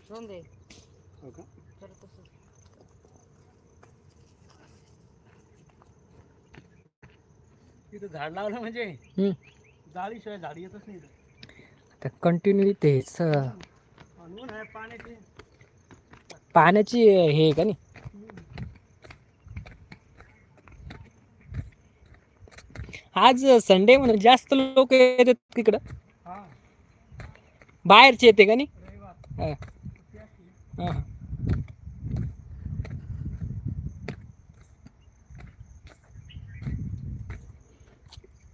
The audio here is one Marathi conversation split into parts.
हो का? तिथं झाड लावलं म्हणजे जाळीशिवाय झाड येतच नाही इथं. आता कंटिन्यू तेच म्हणून आहे पाण्याची. पाण्याची हे आहे का नाही. आज संडे म्हणून जास्त लोक येतात तिकडं. हा बाहेरचे येते का नाही. रविवार हा. सुट्टी असते. हा.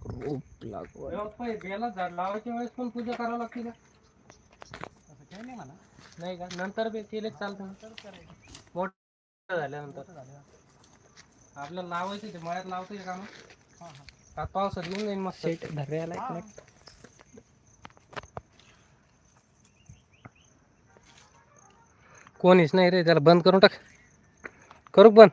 रोप लागवड. तेव्हा बेला झाड लावायच्या वेळेस पण पूजा करावी लागते का? असं काही नाही म्हणा. नाही का नंतर बी केले चालतं. नंतर करायचं. मोठं झाल्यानंतर आपल्याला लावायचं ते मळ्यात लावता का मग. हा पावसात येऊन जाईन मस्त. सेट धरायला एक मिनिट. कोणीच नाही रे त्याला बंद करून टाक. करू बंद.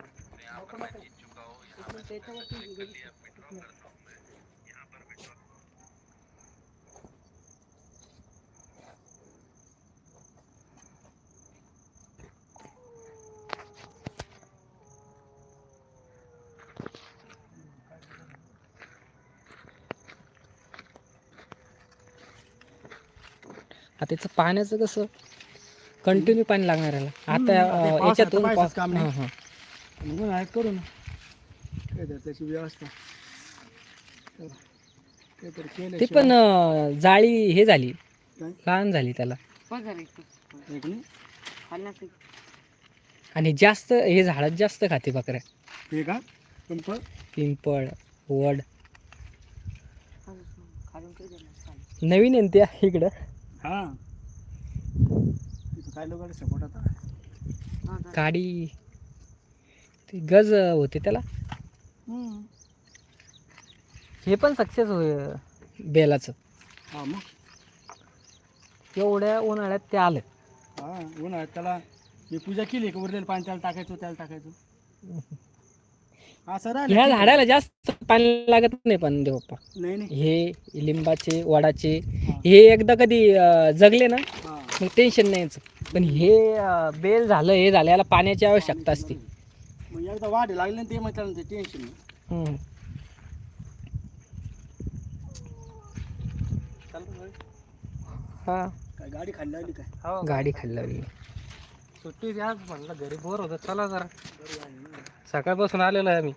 आता त्याचं पाण्याचं कसं कंटिन्यू पाणी लागणार आहे. आता याच्यातून काम नाही. म्हणून आहे करू ना काय तर त्याची व्यवस्था. काहीतरी केलं ते पण जाळी हे झाली लहान झाली त्याला. एक नाही आणि जास्त हे झाडात जास्त खाते बकऱ्या. हे का पिंपळ पिंपळ वड नवीन आहे ना त्या इकडं. हा काय लोक सपोर्ट आता गाडी ते गज होते त्याला. हे पण सक्सेस होय बेलाचं. हा मग एवढ्या उन्हाळ्यात ते आलं. हा उन्हाळ्यात त्याला मी पूजा केली का उरलेलं पाणी त्याला टाकायचो असं राहिलं ह्या ठीक आहे. झाडाला जास्त पाणी लागत नाही पण देवप्पा. नाही नाही हे लिंबाचे वडाचे हा. हे एकदा कधी जगले ना हा मग टेन्शन नाही यायचं. पण हे बेल झालं हे झालं याला पाण्याची आवश्यकता असते. मग एकदा वाढ लागली ना ते मग त्याला टेन्शन नाही. हा काय गाडी खाली लागली काय? हो गाडी खाली लागली. सुट्टी आज म्हणलं घरी बोर होतं चला जरा. सकाळपासून आलेलो आहे आम्ही.